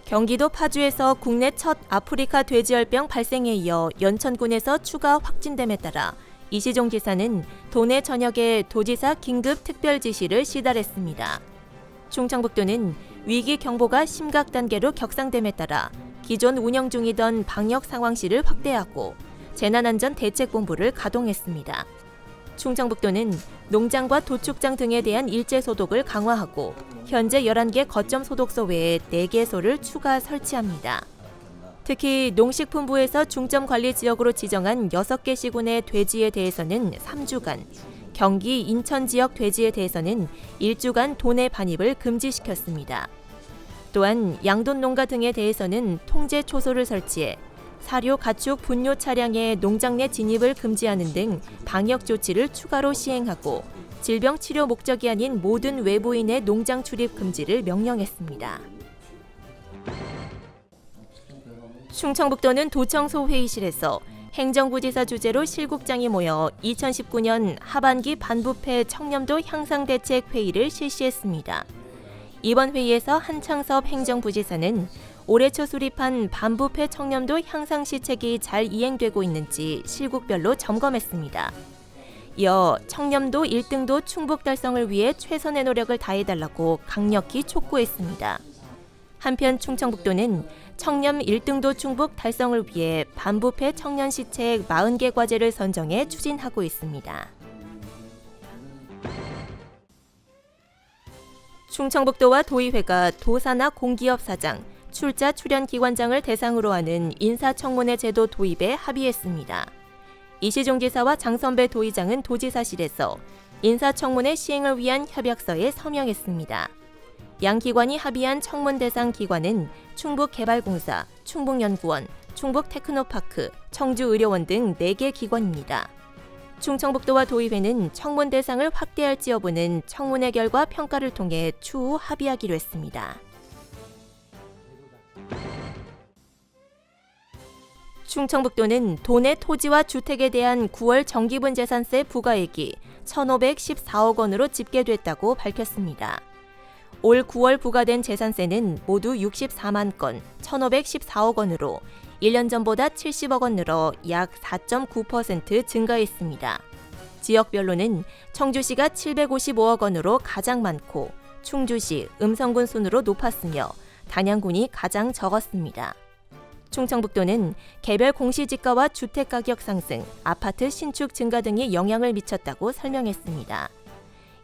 경기도 파주에서 국내 첫 아프리카 돼지열병 발생에 이어 연천군에서 추가 확진됨에 따라 이시종 지사는 도내 전역에 도지사 긴급 특별 지시를 시달했습니다. 충청북도는 위기 경보가 심각 단계로 격상됨에 따라 기존 운영 중이던 방역 상황실을 확대하고 재난안전대책본부를 가동했습니다. 충청북도는 농장과 도축장 등에 대한 일제 소독을 강화하고 현재 11개 거점 소독소 외에 4개소를 추가 설치합니다. 특히 농식품부에서 중점 관리 지역으로 지정한 6개 시군의 돼지에 대해서는 3주간, 경기, 인천 지역 돼지에 대해서는 1주간 도내 반입을 금지시켰습니다. 또한 양돈 농가 등에 대해서는 통제 초소를 설치해 사료, 가축, 분뇨 차량의 농장 내 진입을 금지하는 등 방역 조치를 추가로 시행하고 질병 치료 목적이 아닌 모든 외부인의 농장 출입 금지를 명령했습니다. 충청북도는 도청소 회의실에서 행정부지사 주재로 실국장이 모여 2019년 하반기 반부패 청렴도 향상 대책 회의를 실시했습니다. 이번 회의에서 한창섭 행정부지사는 올해 초 수립한 반부패 청렴도 향상 시책이 잘 이행되고 있는지 실국별로 점검했습니다. 이어 청렴도 1등도 충북 달성을 위해 최선의 노력을 다해달라고 강력히 촉구했습니다. 한편 충청북도는 청렴 1등도 충북 달성을 위해 반부패 청년 시책 40개 과제를 선정해 추진하고 있습니다. 충청북도와 도의회가 도사나 공기업 사장, 출자 출연 기관장을 대상으로 하는 인사청문회 제도 도입에 합의했습니다. 이시종 지사와 장선배 도의장은 도지사실에서 인사청문회 시행을 위한 협약서에 서명했습니다. 양 기관이 합의한 청문 대상 기관은 충북개발공사, 충북연구원, 충북테크노파크, 청주의료원 등 4개 기관입니다. 충청북도와 도의회는 청문 대상을 확대할지 여부는 청문회 결과 평가를 통해 추후 합의하기로 했습니다. 충청북도는 도내 토지와 주택에 대한 9월 정기분 재산세 부과액이 1,514억 원으로 집계됐다고 밝혔습니다. 올 9월 부과된 재산세는 모두 64만 건, 1,514억 원으로 1년 전보다 70억 원 늘어 약 4.9% 증가했습니다. 지역별로는 청주시가 755억 원으로 가장 많고 충주시, 음성군 순으로 높았으며 단양군이 가장 적었습니다. 충청북도는 개별 공시지가와 주택가격 상승, 아파트 신축 증가 등이 영향을 미쳤다고 설명했습니다.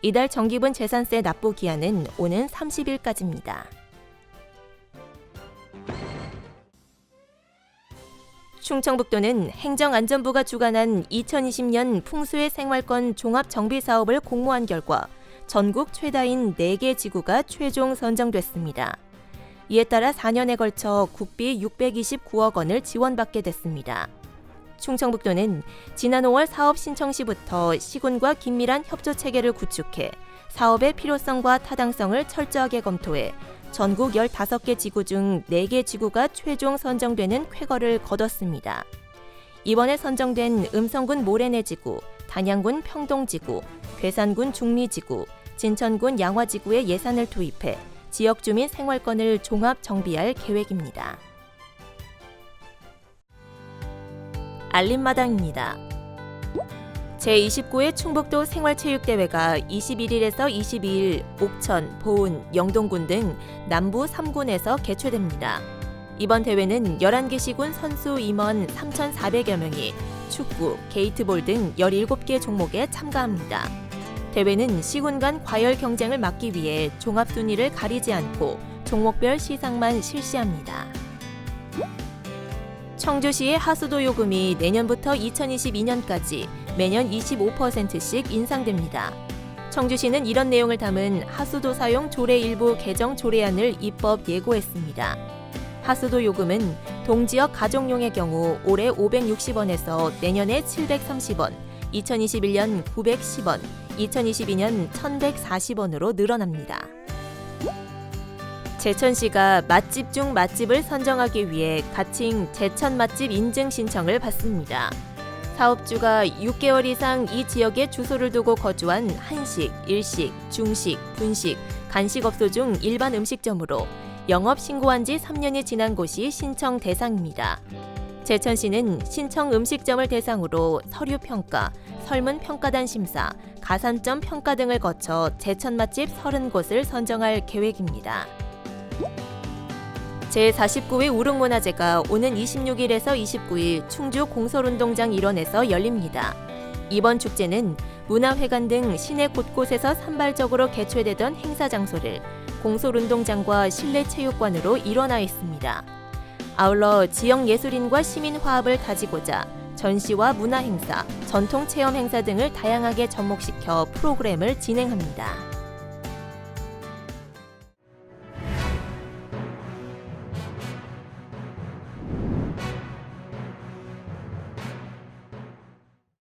이달 정기분 재산세 납부 기한은 오는 30일까지입니다. 충청북도는 행정안전부가 주관한 2020년 풍수의 생활권 종합정비사업을 공모한 결과 전국 최다인 4개 지구가 최종 선정됐습니다. 이에 따라 4년에 걸쳐 국비 629억 원을 지원받게 됐습니다. 충청북도는 지난 5월 사업 신청 시부터 시군과 긴밀한 협조 체계를 구축해 사업의 필요성과 타당성을 철저하게 검토해 전국 15개 지구 중 4개 지구가 최종 선정되는 쾌거를 거뒀습니다. 이번에 선정된 음성군 모래내지구, 단양군 평동지구, 괴산군 중리지구, 진천군 양화지구에 예산을 투입해 지역 주민 생활권을 종합 정비할 계획입니다. 알림마당입니다. 제29회 충북도 생활체육대회가 21일에서 22일 옥천, 보은, 영동군 등 남부 3군에서 개최됩니다. 이번 대회는 11개 시군 선수 임원 3,400여 명이 축구, 게이트볼 등 17개 종목에 참가합니다. 대회는 시군 간 과열 경쟁을 막기 위해 종합순위를 가리지 않고 종목별 시상만 실시합니다. 청주시의 하수도 요금이 내년부터 2022년까지 매년 25%씩 인상됩니다. 청주시는 이런 내용을 담은 하수도 사용 조례 일부 개정 조례안을 입법 예고했습니다. 하수도 요금은 동지역 가족용의 경우 올해 560원에서 내년에 730원, 2021년 910원, 2022년 1,140원으로 늘어납니다. 제천시가 맛집 중 맛집을 선정하기 위해 가칭 제천 맛집 인증 신청을 받습니다. 사업주가 6개월 이상 이 지역에 주소를 두고 거주한 한식, 일식, 중식, 분식, 간식업소 중 일반 음식점으로 영업 신고한 지 3년이 지난 곳이 신청 대상입니다. 제천시는 신청 음식점을 대상으로 서류 평가, 설문 평가단 심사, 가산점 평가 등을 거쳐 제천 맛집 30곳을 선정할 계획입니다. 제49회 우릉문화제가 오는 26일에서 29일 충주 공설운동장 일원에서 열립니다. 이번 축제는 문화회관 등 시내 곳곳에서 산발적으로 개최되던 행사 장소를 공설운동장과 실내체육관으로 일원화했습니다. 아울러 지역 예술인과 시민 화합을 다지고자 전시와 문화행사, 전통체험 행사 등을 다양하게 접목시켜 프로그램을 진행합니다.